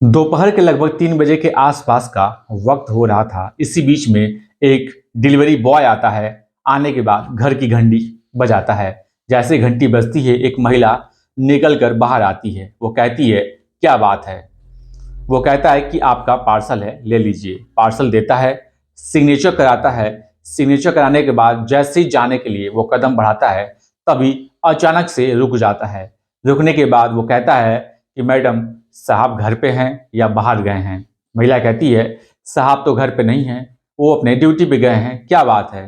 दोपहर के लगभग 3 बजे के आसपास का वक्त हो रहा था। इसी बीच में एक डिलीवरी बॉय आता है। आने के बाद घर की घंटी बजाता है। जैसे घंटी बजती है, एक महिला निकल कर बाहर आती है। वो कहती है, क्या बात है? वो कहता है कि आपका पार्सल है, ले लीजिए। पार्सल देता है, सिग्नेचर कराता है। सिग्नेचर कराने के बाद जैसे ही जाने के लिए वो कदम बढ़ाता है, तभी अचानक से रुक जाता है। रुकने के बाद वो कहता है कि मैडम, साहब घर पे हैं या बाहर गए हैं? महिला कहती है, साहब तो घर पे नहीं हैं, वो अपने ड्यूटी पे गए हैं। क्या बात है?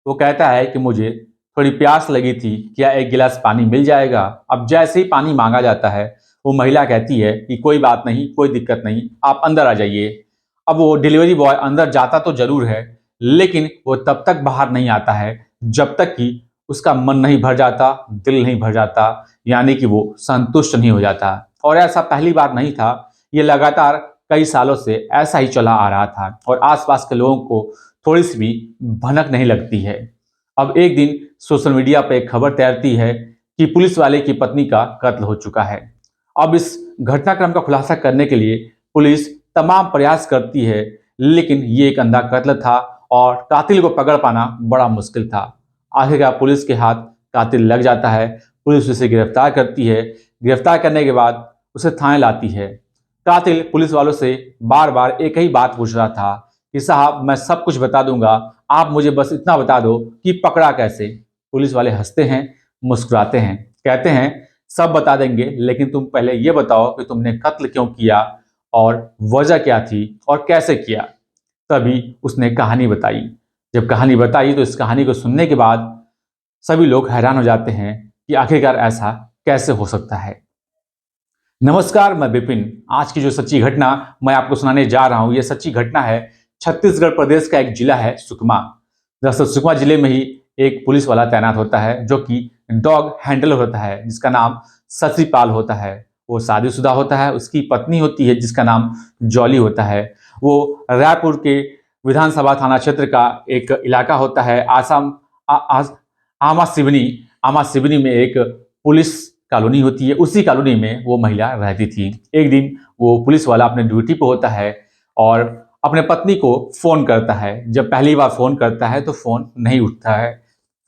वो कहता है कि मुझे थोड़ी प्यास लगी थी, क्या एक गिलास पानी मिल जाएगा? अब जैसे ही पानी मांगा जाता है, वो महिला कहती है कि कोई बात नहीं, कोई दिक्कत नहीं, आप अंदर आ जाइए। अब वो डिलीवरी बॉय अंदर जाता तो जरूर है, लेकिन वो तब तक बाहर नहीं आता है जब तक कि उसका मन नहीं भर जाता, दिल नहीं भर जाता, यानी कि वो संतुष्ट नहीं हो जाता। और ऐसा पहली बार नहीं था, ये लगातार कई सालों से ऐसा ही चला आ रहा था और आसपास के लोगों को थोड़ी सी भी भनक नहीं लगती है। अब एक दिन सोशल मीडिया पर एक खबर तैरती है कि पुलिस वाले की पत्नी का कत्ल हो चुका है। अब इस घटनाक्रम का खुलासा करने के लिए पुलिस तमाम प्रयास करती है, लेकिन ये एक अंधा कत्ल था और कातिल को पकड़ पाना बड़ा मुश्किल था। आखिरकार पुलिस के हाथ कातिल लग जाता है। पुलिस उसे गिरफ्तार करती है। गिरफ्तार करने के बाद उसे थाने लाती है। कातिल पुलिस वालों से बार बार एक ही बात पूछ रहा था कि साहब, मैं सब कुछ बता दूंगा, आप मुझे बस इतना बता दो कि पकड़ा कैसे। पुलिस वाले हंसते हैं, मुस्कुराते हैं, कहते हैं सब बता देंगे, लेकिन तुम पहले ये बताओ कि तुमने कत्ल क्यों किया और वजह क्या थी और कैसे किया। तभी उसने कहानी बताई। जब कहानी बताई तो इस कहानी को सुनने के बाद सभी लोग हैरान हो जाते हैं कि आखिरकार ऐसा कैसे हो सकता है। नमस्कार, मैं विपिन। आज की जो सच्ची घटना मैं आपको सुनाने जा रहा हूं, यह सच्ची घटना है छत्तीसगढ़ प्रदेश का एक जिला है सुकमा। दरअसल सुकमा जिले में ही एक पुलिस वाला तैनात होता है जो कि डॉग हैंडलर होता है, जिसका नाम ससीपाल होता है। वो शादीशुदा होता है, उसकी पत्नी होती है जिसका नाम जॉली होता है। वो रायपुर के विधानसभा थाना क्षेत्र का एक इलाका होता है, आसाम आमा सिवनी। आमा सिवनी में एक पुलिस कॉलोनी होती है, उसी कॉलोनी में वो महिला रहती थी। एक दिन वो पुलिस वाला अपने ड्यूटी पे होता है और अपने पत्नी को फोन करता है। जब पहली बार फोन करता है तो फोन नहीं उठता है,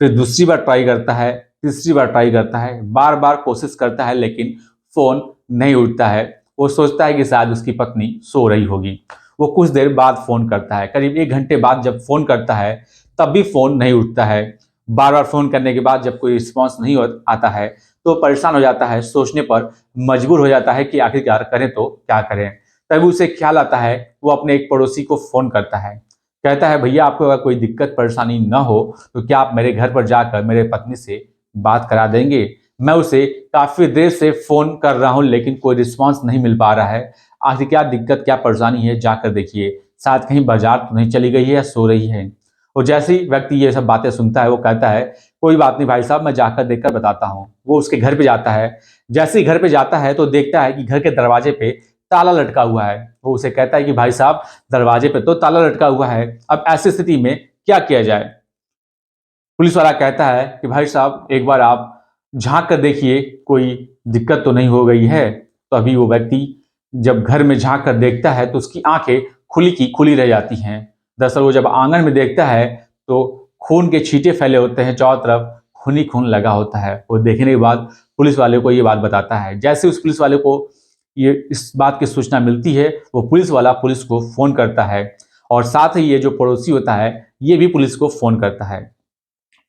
फिर दूसरी बार ट्राई करता है, तीसरी बार ट्राई करता है, बार बार कोशिश करता है, लेकिन फोन नहीं उठता है। वो सोचता है कि शायद उसकी पत्नी सो रही होगी। वो कुछ देर बाद फोन करता है, करीब 1 घंटे बाद जब फोन करता है तब भी फोन नहीं उठता है। बार बार फोन करने के बाद जब कोई रिस्पॉन्स नहीं आता है तो परेशान हो जाता है, सोचने पर मजबूर हो जाता है कि आखिरकार करें तो क्या करें। तभी उसे ख्याल आता है, वो अपने एक पड़ोसी को फोन करता है। कहता है, भैया आपको अगर कोई दिक्कत परेशानी न हो तो क्या आप मेरे घर पर जाकर मेरे पत्नी से बात करा देंगे? मैं उसे काफी देर से फोन कर रहा हूं, लेकिन कोई रिस्पॉन्स नहीं मिल पा रहा है। आखिर क्या दिक्कत, क्या परेशानी है, जाकर देखिए, शायद कहीं बाजार तो नहीं चली गई है या सो रही है। और जैसे ही व्यक्ति ये सब बातें सुनता है, वो कहता है, कोई बात नहीं भाई साहब, मैं जाकर देखकर बताता हूँ। वो उसके घर पे जाता है। जैसे ही घर पे जाता है तो देखता है कि घर के दरवाजे पे ताला लटका हुआ है। वो उसे कहता है कि भाई साहब, दरवाजे पे तो ताला लटका हुआ है, अब ऐसी स्थिति में क्या किया जाए? पुलिस वाला कहता है कि भाई साहब, एक बार आप झांक कर देखिए, कोई दिक्कत तो नहीं हो गई है। तो अभी वो व्यक्ति जब घर में झांक कर देखता है तो उसकी आंखें खुली की खुली रह जाती हैं। दरअसल वो जब आंगन में देखता है तो खून के छींटे फैले होते हैं, चारों तरफ खून ही खून लगा होता है। वो देखने के बाद पुलिस वाले को ये बात बताता है। जैसे उस पुलिस वाले को ये इस बात की सूचना मिलती है, वो पुलिस वाला पुलिस को फोन करता है और साथ ही ये जो पड़ोसी होता है ये भी पुलिस को फोन करता है।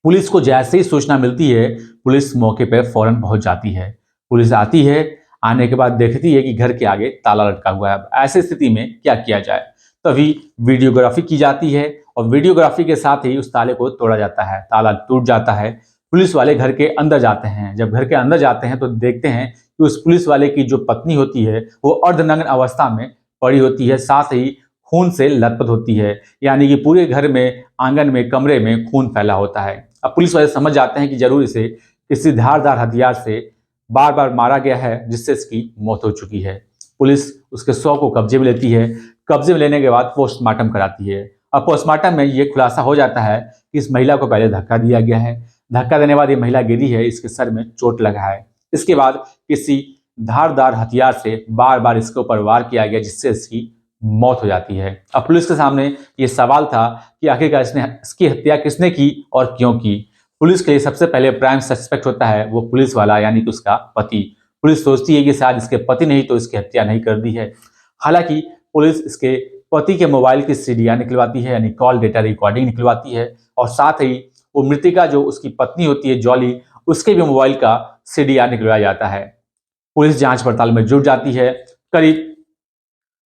पुलिस को जैसे ही सूचना मिलती है, पुलिस मौके पर फौरन पहुंच जाती है। पुलिस आती है, आने के बाद देखती है कि घर के आगे ताला लटका हुआ है। अब ऐसी स्थिति में क्या किया जाए? तभी वीडियोग्राफी की जाती है और वीडियोग्राफी के साथ ही उस ताले को तोड़ा जाता है। ताला टूट जाता है। पुलिस वाले घर के अंदर जाते हैं। जब घर के अंदर जाते हैं तो देखते हैं कि उस पुलिस वाले की जो पत्नी होती है वो अर्धनग्न अवस्था में पड़ी होती है, साथ ही खून से लथपथ होती है, यानी कि पूरे घर में, आंगन में, कमरे में खून फैला होता है। अब पुलिस वाले समझ जाते हैं कि जरूर इसे किसी धारदार हथियार से बार बार मारा गया है, जिससे इसकी मौत हो चुकी है। पुलिस उसके शव को कब्जे में लेती है। कब्जे में लेने के बाद पोस्टमार्टम कराती है। अब पोस्टमार्टम में ये खुलासा हो जाता है कि इस महिला को पहले धक्का दिया गया है। धक्का देने के बाद ये महिला गिरी है, इसके सर में चोट लगा है। इसके बाद किसी धारदार हथियार से बार बार इसके ऊपर वार किया गया, जिससे इसकी मौत हो जाती है। अब पुलिस के सामने ये सवाल था कि आखिरकार इसकी हत्या किसने की और क्यों की। पुलिस के लिए सबसे पहले प्राइम सस्पेक्ट होता है वो पुलिस वाला, यानी कि उसका पति। पुलिस सोचती है कि शायद इसके पति नहीं तो इसकी हत्या नहीं कर दी है। हालांकि पुलिस इसके पति के मोबाइल की सीडियां निकलवाती है, यानी कॉल डेटा रिकॉर्डिंग निकलवाती है, और साथ ही वो मृतिका जो उसकी पत्नी होती है जॉली, उसके भी मोबाइल का सीडियां निकलवाया जाता है। पुलिस जांच पड़ताल में जुट जाती है। करीब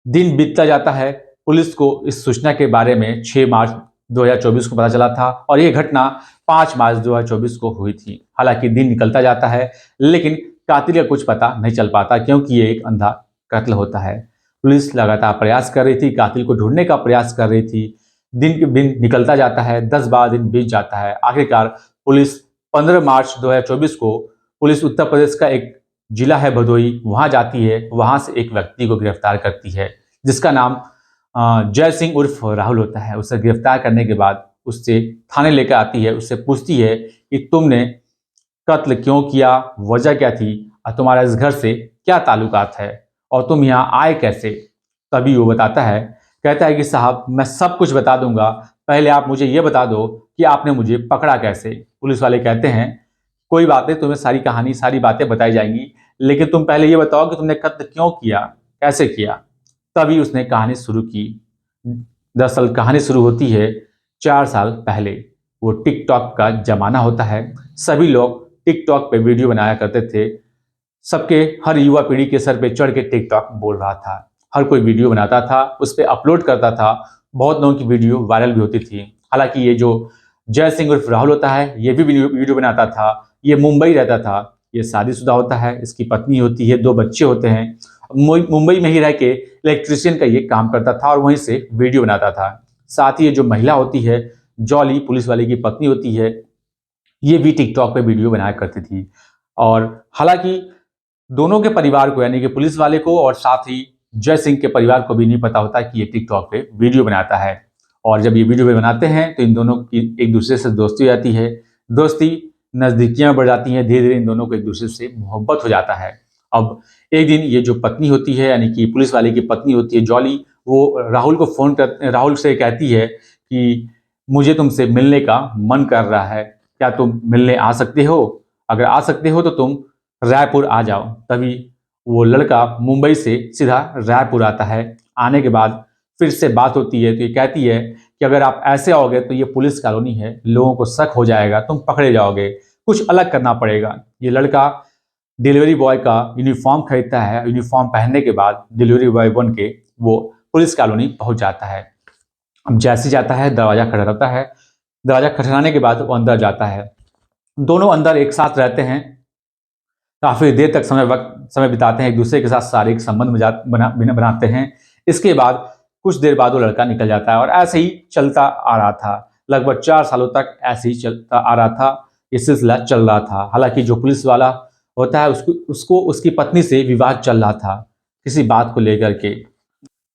दिन बीतता जाता है। पुलिस को इस सूचना के बारे में 6 मार्च 2024 को पता चला था और यह घटना 5 मार्च 2024 को हुई थी। हालांकि दिन निकलता जाता है लेकिन कातिल का कुछ पता नहीं चल पाता, क्योंकि ये एक अंधा कत्ल होता है। पुलिस लगातार प्रयास कर रही थी, कातिल को ढूंढने का प्रयास कर रही थी। दिन निकलता जाता है, 10-12 दिन बीत जाता है। आखिरकार पुलिस 15 मार्च 2024 को पुलिस उत्तर प्रदेश का एक जिला है भदोई, वहां जाती है। वहां से एक व्यक्ति को गिरफ्तार करती है जिसका नाम जय सिंह उर्फ राहुल होता है। उसे गिरफ्तार करने के बाद उससे थाने लेकर आती है, उससे पूछती है कि तुमने कत्ल क्यों किया, वजह क्या थी और तुम्हारा इस घर से क्या ताल्लुकात है और तुम यहाँ आए कैसे। तभी वो बताता है, कहता है कि साहब मैं सब कुछ बता दूंगा, पहले आप मुझे ये बता दो कि आपने मुझे पकड़ा कैसे। पुलिस वाले कहते हैं कोई बात नहीं, तुम्हें सारी कहानी सारी बातें बताई जाएंगी, लेकिन तुम पहले ये बताओ कि तुमने कत्ल क्यों किया, कैसे किया। तभी उसने कहानी शुरू की। दरअसल कहानी शुरू होती है 4 साल पहले। वो टिकटॉक का जमाना होता है, सभी लोग टिकटॉक पे वीडियो बनाया करते थे। सबके हर युवा पीढ़ी के सर पे चढ़ के टिकटॉक बोल रहा था। हर कोई वीडियो बनाता था, उस पर अपलोड करता था। बहुत लोगों की वीडियो वायरल भी होती थी। हालांकि ये जो जय सिंह उर्फ राहुल होता है, ये भी वीडियो बनाता था। ये मुंबई रहता था, ये शादीशुदा होता है, इसकी पत्नी होती है, 2 बच्चे होते हैं। मुंबई में ही रह के इलेक्ट्रिशियन का ये काम करता था और वहीं से वीडियो बनाता था। साथ ही ये जो महिला होती है जॉली, पुलिस वाले की पत्नी होती है, ये भी टिकटॉक पे वीडियो बनाया करती थी। और हालांकि दोनों के परिवार को, यानी कि पुलिस वाले को और साथ ही जय सिंह के परिवार को भी नहीं पता होता कि ये टिकटॉक पे वीडियो बनाता है। और जब ये वीडियो बनाते हैं तो इन दोनों की एक दूसरे से दोस्ती हो जाती है। दोस्ती नज़दीकियाँ बढ़ जाती हैं, धीरे धीरे इन दोनों को एक दूसरे से मोहब्बत हो जाता है। अब एक दिन ये जो पत्नी होती है, यानी कि पुलिस वाले की पत्नी होती है जॉली, वो राहुल से कहती है कि मुझे तुमसे मिलने का मन कर रहा है, क्या तुम मिलने आ सकते हो? अगर आ सकते हो तो तुम रायपुर आ जाओ। तभी वो लड़का मुंबई से सीधा रायपुर आता है। आने के बाद फिर से बात होती है तो ये कहती है कि अगर आप ऐसे आओगे तो ये पुलिस कॉलोनी है, लोगों को शक हो जाएगा, तुम पकड़े जाओगे, कुछ अलग करना पड़ेगा। ये लड़का डिलीवरी बॉय का यूनिफॉर्म खरीदता है। यूनिफॉर्म पहनने के बाद डिलीवरी बॉय बन के वो पुलिस कॉलोनी पहुंच जाता है। अब जैसे जाता है दरवाजा खटखटाता है। दरवाजा खटखटाने के बाद वो अंदर जाता है। दोनों अंदर एक साथ रहते हैं, काफी देर तक समय बिताते हैं, एक दूसरे के साथ शारीरिक संबंध बनाते हैं। इसके बाद कुछ देर बाद वो लड़का निकल जाता है और ऐसे ही चलता आ रहा था। लगभग 4 सालों तक ऐसे ही चलता आ रहा था, ये सिलसिला चल रहा था। हालांकि जो पुलिस वाला होता है उसको उसकी पत्नी से विवाद चल रहा था किसी बात को लेकर के,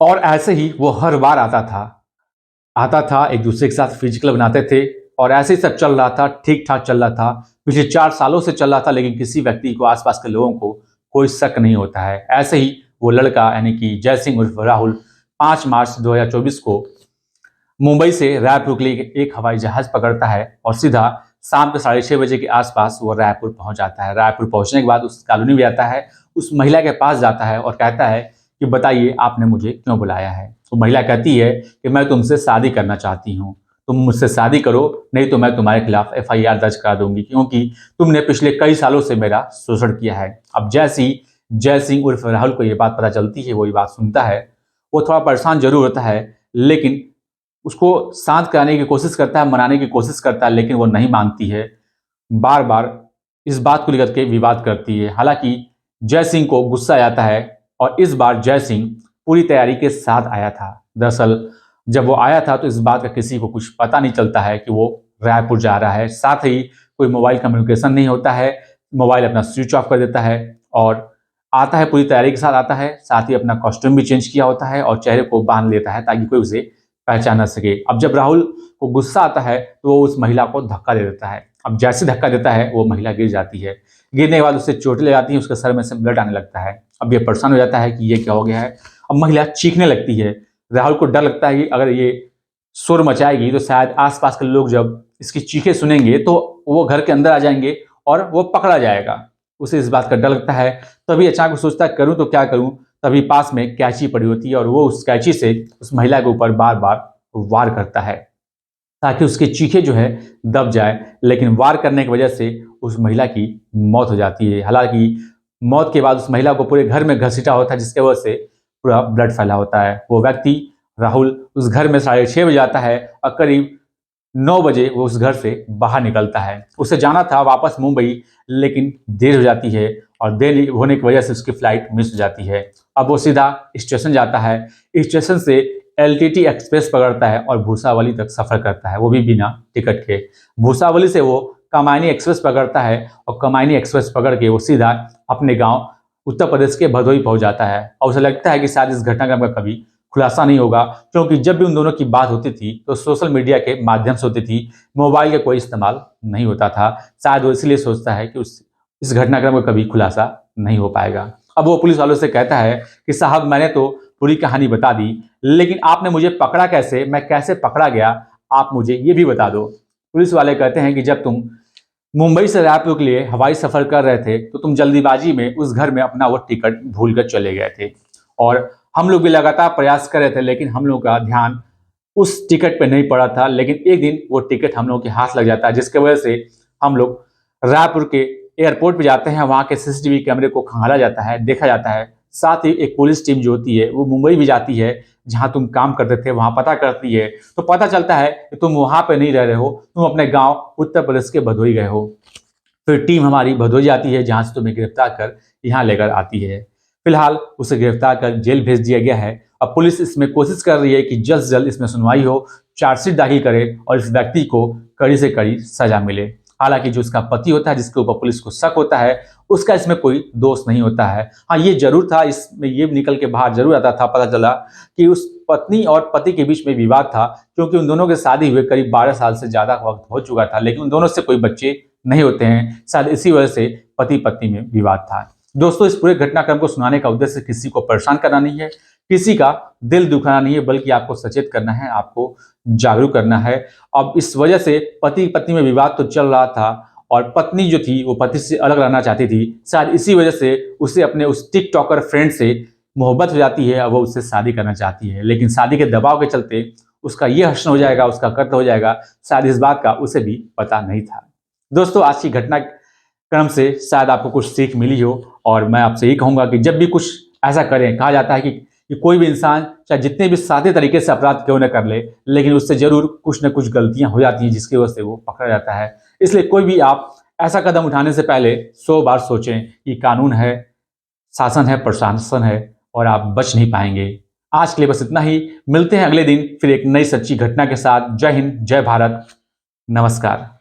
और ऐसे ही वो हर बार आता था, एक दूसरे के साथ फिजिकल बनाते थे और ऐसे ही सब चल रहा था, ठीक ठाक चल रहा था। पिछले 4 सालों से चल रहा था, लेकिन किसी व्यक्ति को, आसपास के लोगों को कोई शक नहीं होता है। ऐसे ही वो लड़का यानी कि जय सिंह उर्फ राहुल 5 मार्च 2024 को मुंबई से रायपुर के लिए एक हवाई जहाज पकड़ता है और सीधा शाम के 6:30 बजे के आसपास वो रायपुर पहुंच जाता है। रायपुर पहुंचने के बाद उस कॉलोनी में आता है, उस महिला के पास जाता है और कहता है कि बताइए आपने मुझे क्यों बुलाया है। तो महिला कहती है कि मैं तुमसे शादी करना चाहती हूँ, तुम मुझसे शादी करो, नहीं तो मैं तुम्हारे खिलाफ FIR दर्ज करा दूंगी, क्योंकि तुमने पिछले कई सालों से मेरा शोषण किया है। अब जैसे ही जय सिंह उर्फ राहुल को ये बात पता चलती है, वो ये बात सुनता है, वो थोड़ा परेशान जरूर होता है, लेकिन उसको शांत कराने की कोशिश करता है, मनाने की कोशिश करता है, लेकिन वो नहीं मानती है। बार बार इस बात को लेकर के विवाद करती है। हालांकि जय सिंह को गुस्सा आ जाता है और इस बार जय सिंह पूरी तैयारी के साथ आया था। दरअसल जब वो आया था तो इस बात का किसी को कुछ पता नहीं चलता है कि वो रायपुर जा रहा है। साथ ही कोई मोबाइल कम्युनिकेशन नहीं होता है, मोबाइल अपना स्विच ऑफ कर देता है और आता है, पूरी तैयारी के साथ आता है। साथ ही अपना कॉस्ट्यूम भी चेंज किया होता है और चेहरे को बांध लेता है ताकि कोई उसे पहचान न सके। अब जब राहुल को गुस्सा आता है तो वो उस महिला को धक्का दे देता है अब जैसे धक्का देता है वो महिला गिर जाती है। गिरने के बाद उसे चोटें लग जाती हैं, उसके सर में से ब्लड आने लगता है। अब ये परेशान हो जाता है कि ये क्या हो गया है। अब महिला चीखने लगती है। राहुल को डर लगता है कि अगर ये शोर मचाएगी तो शायद आसपास के लोग जब इसकी चीखें सुनेंगे तो वो घर के अंदर आ जाएंगे और वो पकड़ा जाएगा। उसे इस बात का डर लगता है। तभी अचानक सोचता है करूं तो क्या करूं। तभी पास में कैंची पड़ी होती है और वो उस कैंची से उस महिला के ऊपर बार बार वार करता है ताकि उसकी चीखें जो है दब जाए। लेकिन वार करने की वजह से उस महिला की मौत हो जाती है। हालांकि मौत के बाद उस महिला को पूरे घर में घसीटा होता है, जिसके वजह से पूरा ब्लड फैला होता है। वो व्यक्ति राहुल उस घर में 6:30 बजे आता है और करीब 9 बजे वो उस घर से बाहर निकलता है। उसे जाना था वापस मुंबई, लेकिन देर हो जाती है और देर होने की वजह से उसकी फ्लाइट मिस हो जाती है। अब वो सीधा स्टेशन जाता है। स्टेशन से एलटीटी एक्सप्रेस पकड़ता है और भूसावली तक सफर करता है, वो भी बिना टिकट के। भूसावली से वो कमायनी एक्सप्रेस पकड़ता है और कमायनी एक्सप्रेस पकड़ के वो सीधा अपने गांव उत्तर प्रदेश के भदोही पहुंच जाता है। और उसे लगता है कि शायद इस घटनाक्रम का कभी खुलासा नहीं होगा, क्योंकि जब भी उन दोनों की बात होती थी तो सोशल मीडिया के माध्यम से होती थी, मोबाइल का कोई इस्तेमाल नहीं होता था। शायद वो इसलिए सोचता है कि इस घटनाक्रम का कभी खुलासा नहीं हो पाएगा। अब वो पुलिस वालों से कहता है कि साहब मैंने तो पूरी कहानी बता दी, लेकिन आपने मुझे पकड़ा कैसे, मैं कैसे पकड़ा गया, आप मुझे ये भी बता दो। पुलिस वाले कहते हैं कि जब तुम मुंबई से रायपुर के लिए हवाई सफर कर रहे थे तो तुम जल्दीबाजी में उस घर में अपना वो टिकट भूल कर चले गए थे और हम लोग भी लगातार प्रयास कर रहे थे, लेकिन हम लोग का ध्यान उस टिकट पे नहीं पड़ा था। लेकिन एक दिन वो टिकट हम लोग के हाथ लग जाता है, जिसके वजह से हम लोग रायपुर के एयरपोर्ट पे जाते हैं। वहाँ के सीसीटीवी कैमरे को खंगाला जाता है, देखा जाता है। साथ ही एक पुलिस टीम जो होती है वो मुंबई भी जाती है, जहाँ तुम काम करते थे वहाँ पता करती है। तो पता चलता है कि तुम वहाँ पे नहीं रह रहे हो, तुम अपने गाँव उत्तर प्रदेश के भदोही गए हो। फिर टीम हमारी भदोही आती है, जहाँ से तुम्हें गिरफ्तार कर यहाँ लेकर आती है। फिलहाल उसे गिरफ्तार कर जेल भेज दिया गया है। अब पुलिस इसमें कोशिश कर रही है कि जल्द से जल्द इसमें सुनवाई हो, चार्जशीट दाखिल करे और इस व्यक्ति को कड़ी से कड़ी सजा मिले। हालांकि जो उसका पति होता है, जिसके ऊपर पुलिस को शक होता है, उसका इसमें कोई दोष नहीं होता है। हाँ, ये जरूर था, इसमें ये निकल के बाहर जरूर आता था, पता चला कि उस पत्नी और पति के बीच में विवाद था, क्योंकि उन दोनों के शादी हुए करीब 12 साल से ज्यादा वक्त हो चुका था, लेकिन उन दोनों से कोई बच्चे नहीं होते हैं। शायद इसी वजह से पति पत्नी में विवाद था। दोस्तों, इस पूरे घटनाक्रम को सुनाने का उद्देश्य किसी को परेशान करना नहीं है, किसी का दिल दुखाना नहीं है, बल्कि आपको सचेत करना है, आपको जागरूक करना है। अब इस वजह से पति पत्नी में विवाद तो चल रहा था और पत्नी जो थी वो पति से अलग रहना चाहती थी। शायद इसी वजह से उसे अपने उस टिकटॉकर फ्रेंड से मोहब्बत हो जाती है और वो उससे शादी करना चाहती है, लेकिन शादी के दबाव के चलते उसका ये हश्र हो जाएगा, उसका कत्ल हो जाएगा। शायद इस बात का उसे भी पता नहीं था। दोस्तों, आज की घटनाक्रम से शायद आपको कुछ सीख मिली हो और मैं आपसे यही कहूंगा कि जब भी कुछ ऐसा करें, कहा जाता है कि कोई भी इंसान चाहे जितने भी सादे तरीके से अपराध क्यों न कर ले, लेकिन उससे जरूर कुछ न कुछ गलतियां हो जाती हैं, जिसकी वजह से वो पकड़ा जाता है। इसलिए कोई भी आप ऐसा कदम उठाने से पहले 100 बार सोचें कि कानून है, शासन है, प्रशासन है और आप बच नहीं पाएंगे। आज के लिए बस इतना ही। मिलते हैं अगले दिन फिर एक नई सच्ची घटना के साथ। जय हिंद, जय भारत, नमस्कार।